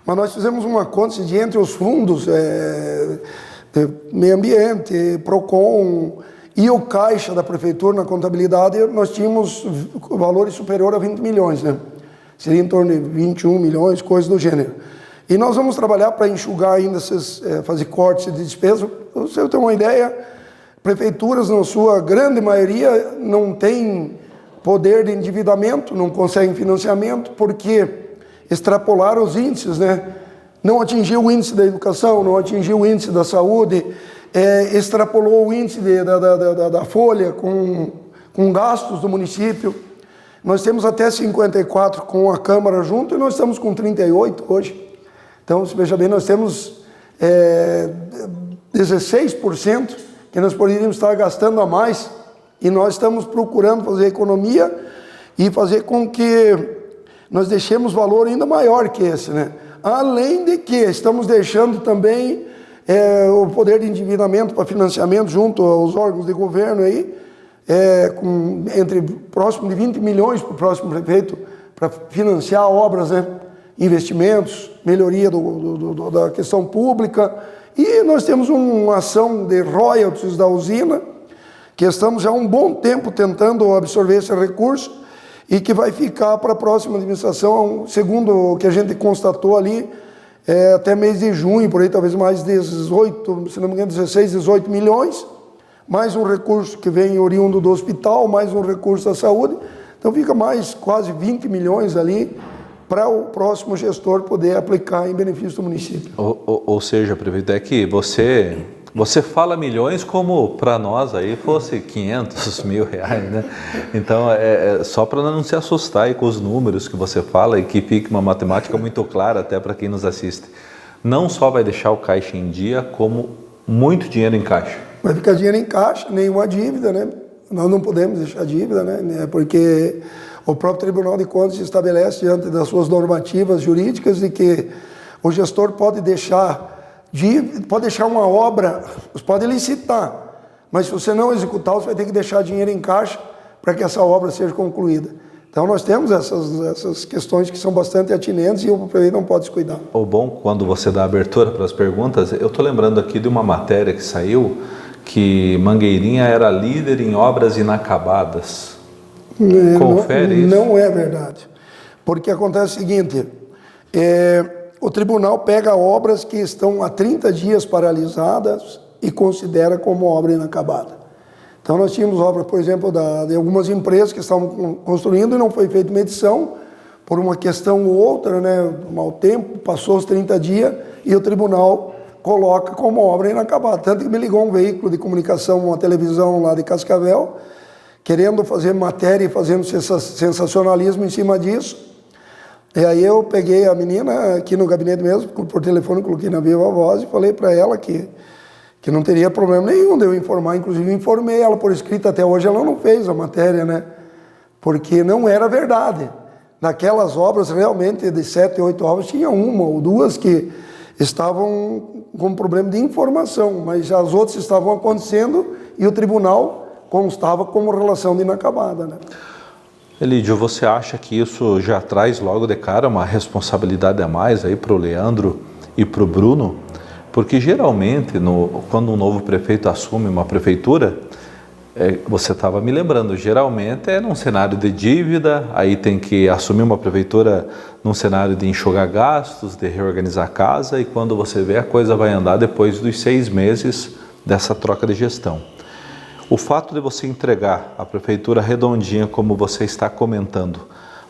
Mas nós fizemos uma conta de entre os fundos de meio ambiente, PROCON e o caixa da prefeitura na contabilidade, nós tínhamos valores superiores a 20 milhões, né? Seria em torno de 21 milhões, coisas do gênero. E nós vamos trabalhar para enxugar ainda, fazer cortes de despesa. Para você ter uma ideia, prefeituras, na sua grande maioria, não têm poder de endividamento, não conseguem financiamento, porque extrapolaram os índices, né? Não atingiu o índice da educação, não atingiu o índice da saúde, extrapolou o índice da folha com gastos do município. Nós temos até 54 com a Câmara junto e nós estamos com 38 hoje. Então, se veja bem, nós temos 16% que nós poderíamos estar gastando a mais, e nós estamos procurando fazer economia e fazer com que nós deixemos valor ainda maior que esse, né? Além de que estamos deixando também o poder de endividamento para financiamento junto aos órgãos de governo aí, entre próximo de 20 milhões para o próximo prefeito, para financiar obras, né? Investimentos, melhoria da questão pública, e nós temos uma ação de royalties da usina, que estamos já há um bom tempo tentando absorver esse recurso, e que vai ficar para a próxima administração, segundo o que a gente constatou ali, até mês de junho, por aí talvez mais 18, se não me engano, 16, 18 milhões, mais um recurso que vem oriundo do hospital, mais um recurso da saúde, então fica mais quase 20 milhões ali, para o próximo gestor poder aplicar em benefício do município. Ou seja, prefeito, é que você Você fala milhões como para nós aí fosse 500 mil reais, né? Então, só para não se assustar aí com os números que você fala e que fique uma matemática muito clara até para quem nos assiste. Não só vai deixar o caixa em dia, como muito dinheiro em caixa. Vai ficar dinheiro em caixa, nenhuma dívida, né? Nós não podemos deixar dívida, né? Porque o próprio Tribunal de Contas estabelece diante das suas normativas jurídicas de que o gestor pode deixar uma obra, você pode licitar, mas se você não executar, você vai ter que deixar dinheiro em caixa para que essa obra seja concluída. Então nós temos essas questões que são bastante atinentes e o prefeito não pode descuidar. O bom, quando você dá abertura para as perguntas, eu estou lembrando aqui de uma matéria que saiu, que Mangueirinha era líder em obras inacabadas. Confere isso? Não é verdade. Porque acontece o seguinte, o tribunal pega obras que estão há 30 dias paralisadas e considera como obra inacabada. Então nós tínhamos obras, por exemplo, de algumas empresas que estavam construindo e não foi feita medição por uma questão ou outra, né? Mau tempo, passou os 30 dias e o tribunal coloca como obra inacabada. Tanto que me ligou um veículo de comunicação, uma televisão lá de Cascavel, querendo fazer matéria e fazendo sensacionalismo em cima disso. E aí eu peguei a menina aqui no gabinete mesmo, por telefone, coloquei na viva voz e falei para ela que não teria problema nenhum de eu informar. Inclusive informei ela por escrito, até hoje ela não fez a matéria, né? Porque não era verdade. Naquelas obras, realmente, de 7, 8 obras, tinha uma ou duas que estavam com problema de informação, mas as outras estavam acontecendo e o tribunal constava como relação de inacabada, né? Elídio, você acha que isso já traz logo de cara uma responsabilidade a mais aí para o Leandro e para o Bruno? Porque geralmente, quando um novo prefeito assume uma prefeitura, você estava me lembrando, geralmente é num cenário de dívida, aí tem que assumir uma prefeitura num cenário de enxugar gastos, de reorganizar a casa, e quando você vê, a coisa vai andar depois dos 6 meses dessa troca de gestão. O fato de você entregar a prefeitura redondinha, como você está comentando,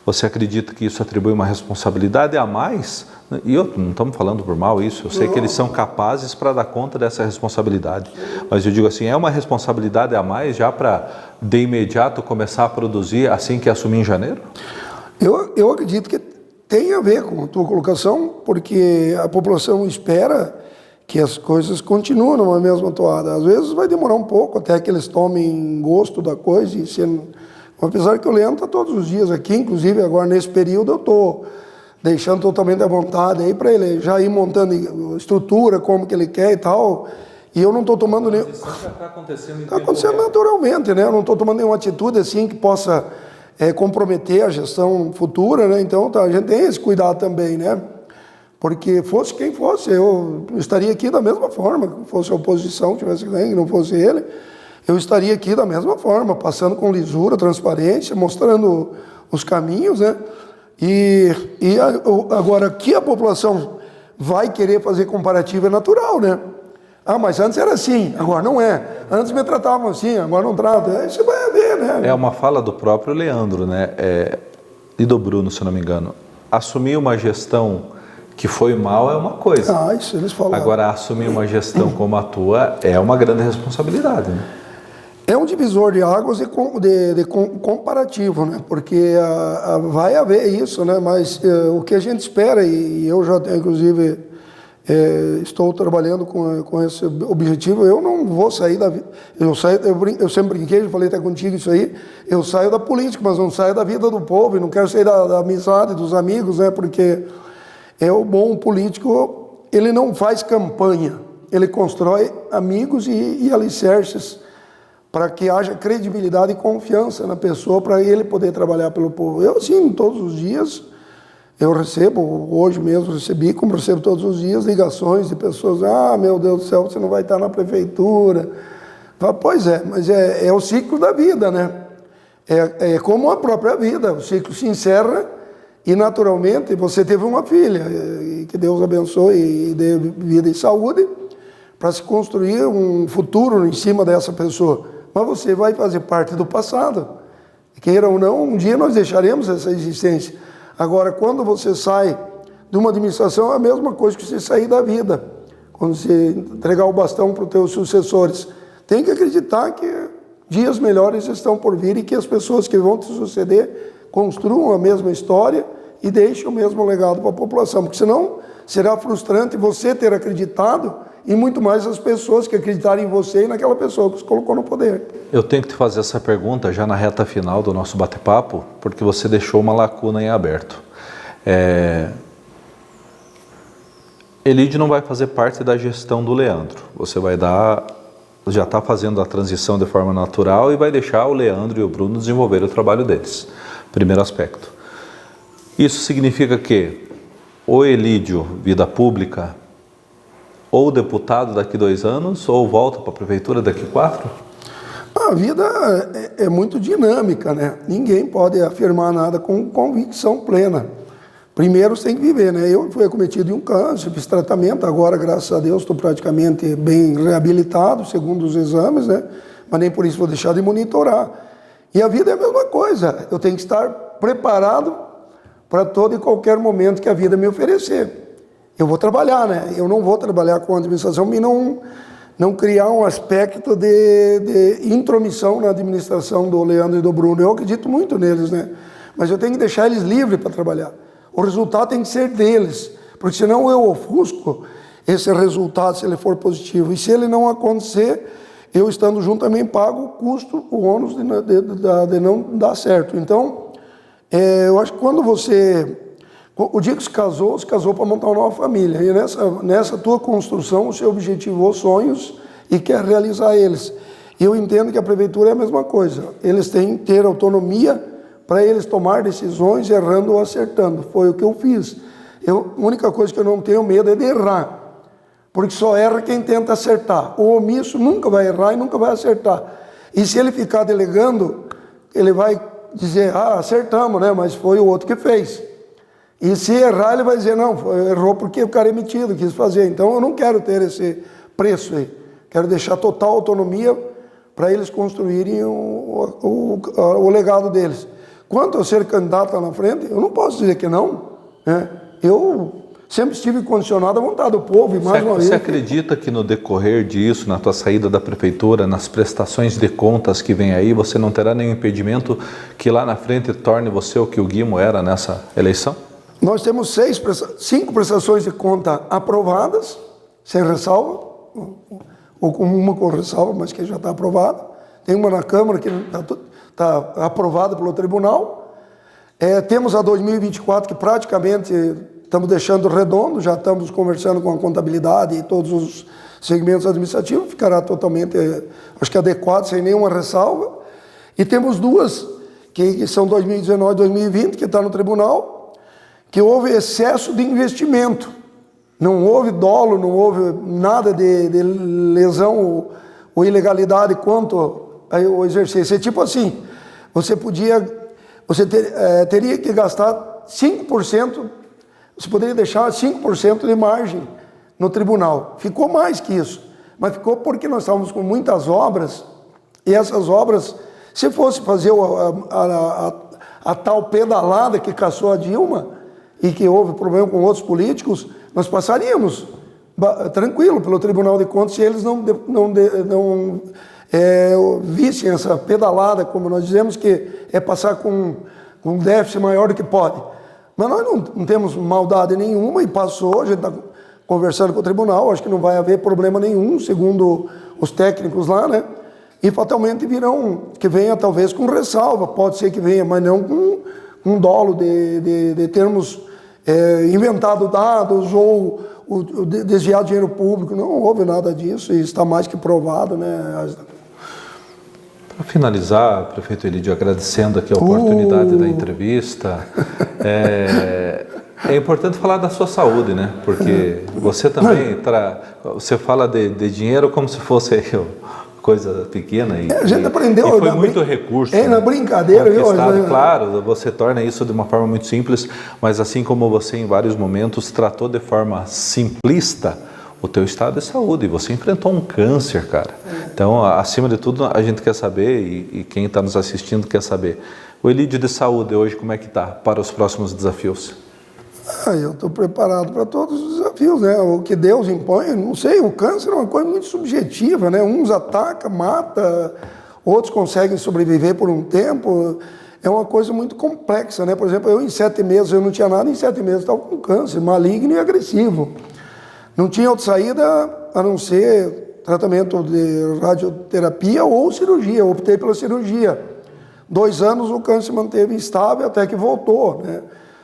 você acredita que isso atribui uma responsabilidade a mais? E não estamos falando por mal isso, eu sei que eles são capazes para dar conta dessa responsabilidade. Mas eu digo assim, é uma responsabilidade a mais já para, de imediato, começar a produzir assim que assumir em janeiro? Eu acredito que tem a ver com a tua colocação, porque a população espera que as coisas continuem numa mesma toada. Às vezes vai demorar um pouco até que eles tomem gosto da coisa. Apesar que o Leandro está todos os dias aqui, inclusive agora nesse período eu estou deixando totalmente à vontade aí para ele já ir montando estrutura, como que ele quer e tal. E eu não estou tomando nenhum... Isso já está acontecendo. Está acontecendo naturalmente, né? Eu não estou tomando nenhuma atitude assim que possa comprometer a gestão futura, né? Então a gente tem esse cuidado também, né? Porque fosse quem fosse, eu estaria aqui da mesma forma, fosse a oposição, tivesse ganho, não fosse ele, eu estaria aqui da mesma forma, passando com lisura, transparência, mostrando os caminhos, né? E agora, que a população vai querer fazer comparativo é natural, né? Ah, mas antes era assim, agora não é. Antes me tratavam assim, agora não tratam. Isso vai haver, né? É uma fala do próprio Leandro, né? E do Bruno, se não me engano. Assumir uma gestão que foi mal é uma coisa. Ah, isso eles falaram. Agora, assumir uma gestão como a tua é uma grande responsabilidade, né? É um divisor de águas de comparativo, né? Porque vai haver isso, né? Mas o que a gente espera, e eu já inclusive estou trabalhando com esse objetivo, eu não vou sair da vida. Eu sempre brinquei, falei até contigo isso aí, eu saio da política, mas não saio da vida do povo, e não quero sair da amizade, dos amigos, né? Porque o bom político, ele não faz campanha, ele constrói amigos e alicerces para que haja credibilidade e confiança na pessoa, para ele poder trabalhar pelo povo. Eu, sim, todos os dias, eu recebo, hoje mesmo recebi, como recebo todos os dias, ligações de pessoas, meu Deus do céu, você não vai estar na prefeitura. Pois é, mas é o ciclo da vida, né? É como a própria vida, o ciclo se encerra e, naturalmente, você teve uma filha, e que Deus abençoe e dê vida e saúde, para se construir um futuro em cima dessa pessoa. Mas você vai fazer parte do passado. Queira ou não, um dia nós deixaremos essa existência. Agora, quando você sai de uma administração, é a mesma coisa que você sair da vida. quando você entregar o bastão para os teus sucessores, tem que acreditar que dias melhores estão por vir e que as pessoas que vão te suceder construam a mesma história e deixem o mesmo legado para a população, porque senão será frustrante você ter acreditado e muito mais as pessoas que acreditarem em você e naquela pessoa que você colocou no poder. Eu tenho que te fazer essa pergunta já na reta final do nosso bate-papo, porque você deixou uma lacuna em aberto. Elídio não vai fazer parte da gestão do Leandro. Você vai já está fazendo a transição de forma natural e vai deixar o Leandro e o Bruno desenvolver o trabalho deles. Primeiro aspecto. Isso significa que ou Elídio, vida pública, ou deputado daqui 2 anos, ou volta para a prefeitura daqui 4? A vida é muito dinâmica, né? Ninguém pode afirmar nada com convicção plena. Primeiro você tem que viver, né? Eu fui acometido de um câncer, fiz tratamento, agora, graças a Deus, estou praticamente bem reabilitado, segundo os exames, né? Mas nem por isso vou deixar de monitorar. E a vida é a mesma coisa, eu tenho que estar preparado para todo e qualquer momento que a vida me oferecer. Eu vou trabalhar, né? Eu não vou trabalhar com a administração e não criar um aspecto de intromissão na administração do Leandro e do Bruno. Eu acredito muito neles, né? Mas eu tenho que deixar eles livres para trabalhar. O resultado tem que ser deles, porque senão eu ofusco esse resultado se ele for positivo. E se ele não acontecer, eu estando junto também pago o custo, o ônus de não dar certo. Então, eu acho que quando o dia que se casou para montar uma nova família. E nessa tua construção, você objetivou sonhos e quer realizar eles. E eu entendo que a prefeitura é a mesma coisa. Eles têm que ter autonomia para eles tomar decisões, errando ou acertando. Foi o que eu fiz. A única coisa que eu não tenho medo é de errar. Porque só erra quem tenta acertar. O omisso nunca vai errar e nunca vai acertar. E se ele ficar delegando, ele vai dizer, acertamos, né? Mas foi o outro que fez. E se errar, ele vai dizer, não, errou porque o cara é metido, quis fazer. Então, eu não quero ter esse preço aí. Quero deixar total autonomia para eles construírem o legado deles. Quanto a ser candidato lá na frente, eu não posso dizer que não, né? Eu sempre estive condicionado à vontade do povo. E mais uma vez, você acredita que no decorrer disso, na tua saída da prefeitura, nas prestações de contas que vem aí, você não terá nenhum impedimento que lá na frente torne você o que o Guimo era nessa eleição? Nós temos 5 prestações de conta aprovadas, sem ressalva, ou com uma com ressalva, mas que já está aprovada. Tem uma na Câmara que está aprovada pelo Tribunal. Temos a 2024 que praticamente estamos deixando redondo, já estamos conversando com a contabilidade e todos os segmentos administrativos, ficará totalmente, acho que adequado, sem nenhuma ressalva. E temos 2, que são 2019 e 2020, que está no Tribunal, que houve excesso de investimento. Não houve dolo, não houve nada de lesão ou ilegalidade quanto ao exercício. É tipo assim, você teria que gastar 5%, você poderia deixar 5% de margem no tribunal. Ficou mais que isso, mas ficou porque nós estávamos com muitas obras, e essas obras, se fosse fazer a tal pedalada que caçou a Dilma, e que houve problema com outros políticos, nós passaríamos tranquilo pelo Tribunal de Contas se eles não vissem essa pedalada, como nós dizemos, que é passar com um déficit maior do que pode. Mas nós não temos maldade nenhuma e passou, a gente está conversando com o Tribunal, acho que não vai haver problema nenhum, segundo os técnicos lá, né? E fatalmente que venha talvez com ressalva, pode ser que venha, mas não com dolo de termos inventado dados ou desviado dinheiro público. Não houve nada disso e está mais que provado, né? Para finalizar, prefeito Elídio, agradecendo aqui a oportunidade da entrevista, é importante falar da sua saúde, né? Porque você também você fala de dinheiro como se fosse coisa pequena e a gente aprendeu, e foi muito recurso. Na brincadeira, claro, você torna isso de uma forma muito simples, mas assim como você em vários momentos tratou de forma simplista o teu estado de saúde, você enfrentou um câncer, cara. Então, acima de tudo, a gente quer saber, e quem está nos assistindo quer saber, o Elídio de saúde hoje, como é que está para os próximos desafios? Eu estou preparado para todos os desafios. desafios, né? O que Deus impõe, não sei, o câncer é uma coisa muito subjetiva, né? Uns atacam, mata, outros conseguem sobreviver por um tempo. É uma coisa muito complexa, né? Por exemplo, eu em 7 meses, eu não tinha nada, em 7 meses estava com câncer, maligno e agressivo. Não tinha outra saída a não ser tratamento de radioterapia ou cirurgia. Eu optei pela cirurgia. 2 anos o câncer se manteve estável até que voltou, né?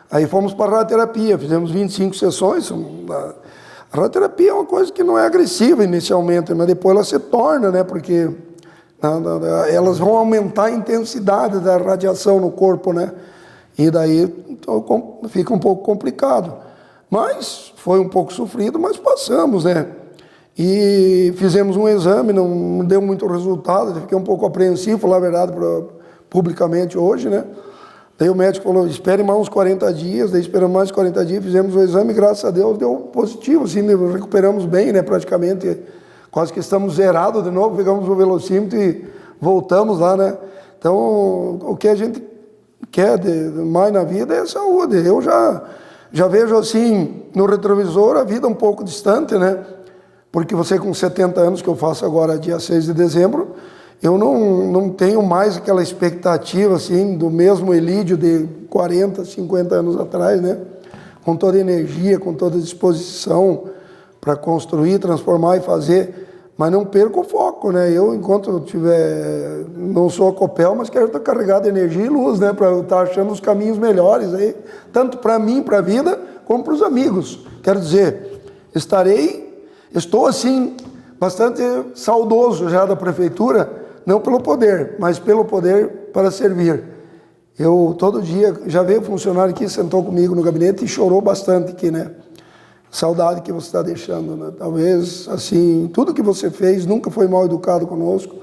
Aí fomos para a radioterapia, fizemos 25 sessões. A radioterapia é uma coisa que não é agressiva inicialmente, mas depois ela se torna, né? Porque elas vão aumentar a intensidade da radiação no corpo, né? E daí então, fica um pouco complicado. Mas foi um pouco sofrido, mas passamos, né? E fizemos um exame, não deu muito resultado, fiquei um pouco apreensivo, falar a verdade publicamente hoje, né? Daí o médico falou, espere mais uns 40 dias, daí esperamos mais 40 dias, fizemos o exame, graças a Deus deu positivo, assim, recuperamos bem, né, praticamente, quase que estamos zerados de novo, pegamos o velocímetro e voltamos lá, né? Então, o que a gente quer mais na vida é saúde. Eu já vejo, assim, no retrovisor, a vida um pouco distante, né? Porque você com 70 anos, que eu faço agora dia 6 de dezembro, eu não tenho mais aquela expectativa, assim, do mesmo Elídio de 40, 50 anos atrás, né? Com toda a energia, com toda a disposição para construir, transformar e fazer, mas não perco o foco, né? Eu, enquanto eu tiver, não sou a Copel, mas quero estar carregado de energia e luz, né? Para eu estar achando os caminhos melhores aí, tanto para mim, para a vida, como para os amigos. Quero dizer, estou assim, bastante saudoso já da prefeitura, não pelo poder, mas pelo poder para servir. Eu, todo dia, já veio um funcionário aqui, sentou comigo no gabinete e chorou bastante aqui, né? Saudade que você está deixando, né? Talvez, assim, tudo que você fez, nunca foi mal educado conosco,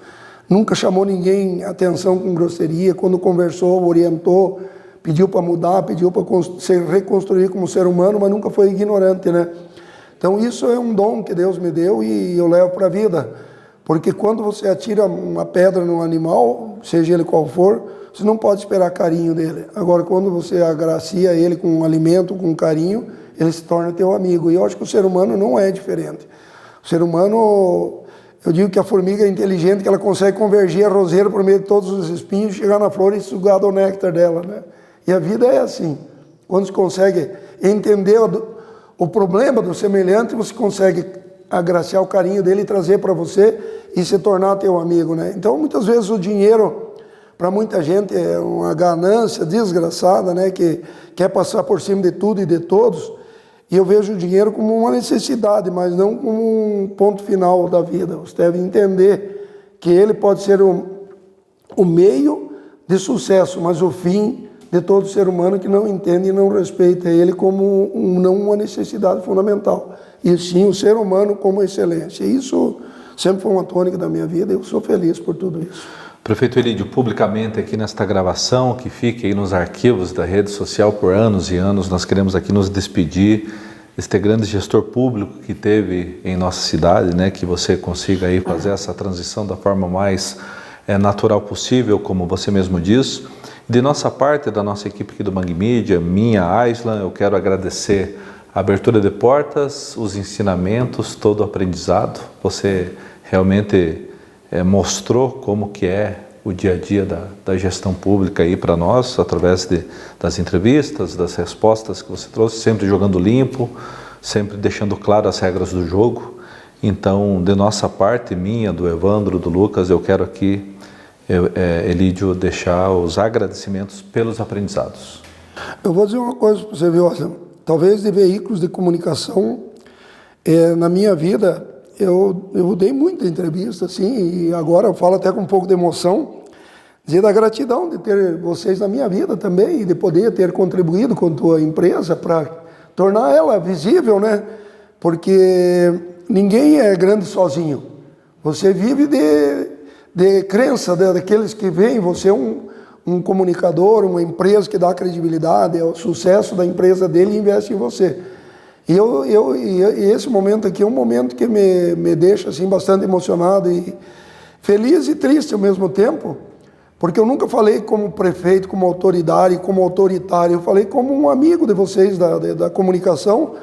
nunca chamou ninguém atenção com grosseria, quando conversou, orientou, pediu para mudar, pediu para se reconstruir como ser humano, mas nunca foi ignorante, né? Então isso é um dom que Deus me deu e eu levo para a vida. Porque quando você atira uma pedra num animal, seja ele qual for, você não pode esperar carinho dele. Agora, quando você agracia ele com um alimento, com carinho, ele se torna teu amigo. E eu acho que o ser humano não é diferente. O ser humano, eu digo que a formiga é inteligente, que ela consegue convergir a roseira por meio de todos os espinhos, chegar na flor e sugar do néctar dela, né? E a vida é assim. Quando você consegue entender o problema do semelhante, você consegue agraciar o carinho dele e trazer para você e se tornar teu amigo, né? Então, muitas vezes o dinheiro, para muita gente, é uma ganância desgraçada, né? Que quer passar por cima de tudo e de todos. E eu vejo o dinheiro como uma necessidade, mas não como um ponto final da vida. Você deve entender que ele pode ser o meio de sucesso, mas o fim de todo ser humano que não entende e não respeita ele como não uma necessidade fundamental, e sim o ser humano como excelência. Isso sempre foi uma tônica da minha vida e eu sou feliz por tudo isso. Prefeito Elídio, publicamente aqui nesta gravação, que fique aí nos arquivos da rede social por anos e anos, nós queremos aqui nos despedir deste grande gestor público que teve em nossa cidade, né? Que você consiga aí fazer essa transição da forma mais natural possível, como você mesmo diz. De nossa parte, da nossa equipe aqui do Bang Mídia, minha, Aislan, eu quero agradecer a abertura de portas, os ensinamentos, todo o aprendizado. Você realmente mostrou como que é o dia a dia da gestão pública aí para nós, através das entrevistas, das respostas que você trouxe, sempre jogando limpo, sempre deixando claro as regras do jogo. Então, de nossa parte, minha, do Evandro, do Lucas, eu quero aqui, Elídio, deixar os agradecimentos pelos aprendizados. Eu vou dizer uma coisa para você ver, olha, talvez de veículos de comunicação, na minha vida, eu dei muita entrevista, assim, e agora eu falo até com um pouco de emoção, dizer da gratidão de ter vocês na minha vida também, e de poder ter contribuído com a tua empresa para tornar ela visível, né? Porque ninguém é grande sozinho. Você vive de crença daqueles que veem você um comunicador, uma empresa que dá credibilidade, é o sucesso da empresa dele e investe em você. E esse momento aqui é um momento que me deixa assim, bastante emocionado e feliz e triste ao mesmo tempo, porque eu nunca falei como prefeito, como autoridade, como autoritário, eu falei como um amigo de vocês da comunicação,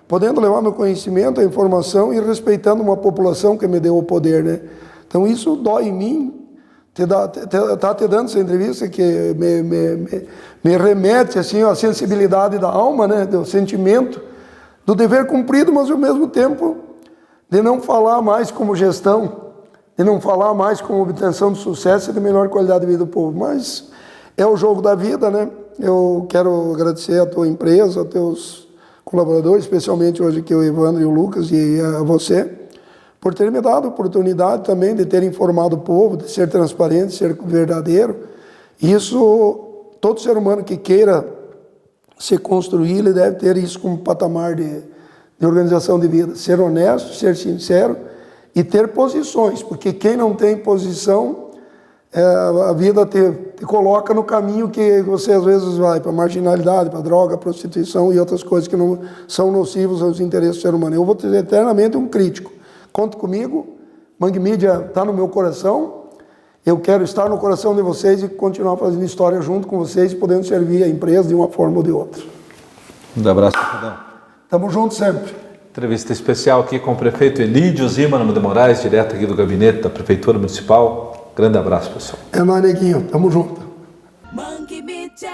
podendo levar meu conhecimento, a informação e respeitando uma população que me deu o poder, né? Então isso dói em mim, tá te dando essa entrevista que me remete assim à sensibilidade da alma, né? Do sentimento, do dever cumprido, mas ao mesmo tempo de não falar mais como gestão, de não falar mais como obtenção de sucesso e de melhor qualidade de vida do povo. Mas é o jogo da vida, né? Eu quero agradecer a tua empresa, aos teus colaboradores, especialmente hoje aqui o Evandro e o Lucas, e a você, por ter me dado a oportunidade também de ter informado o povo, de ser transparente, de ser verdadeiro. Isso, todo ser humano que queira se construir, ele deve ter isso como patamar de organização de vida. Ser honesto, ser sincero e ter posições, porque quem não tem posição, a vida te coloca no caminho que você às vezes vai para marginalidade, para droga, prostituição e outras coisas que não são nocivos aos interesses do ser humano. Eu vou ser eternamente um crítico. Conta comigo, Mangue Mídia está no meu coração, eu quero estar no coração de vocês e continuar fazendo história junto com vocês e podendo servir a empresa de uma forma ou de outra. Um abraço, Cadão. Tamo junto sempre. Entrevista especial aqui com o prefeito Elídio Zimmermann de Moraes, direto aqui do gabinete da Prefeitura Municipal. Grande abraço, pessoal. É nóis, neguinho. Tamo junto. Mangue Mídia.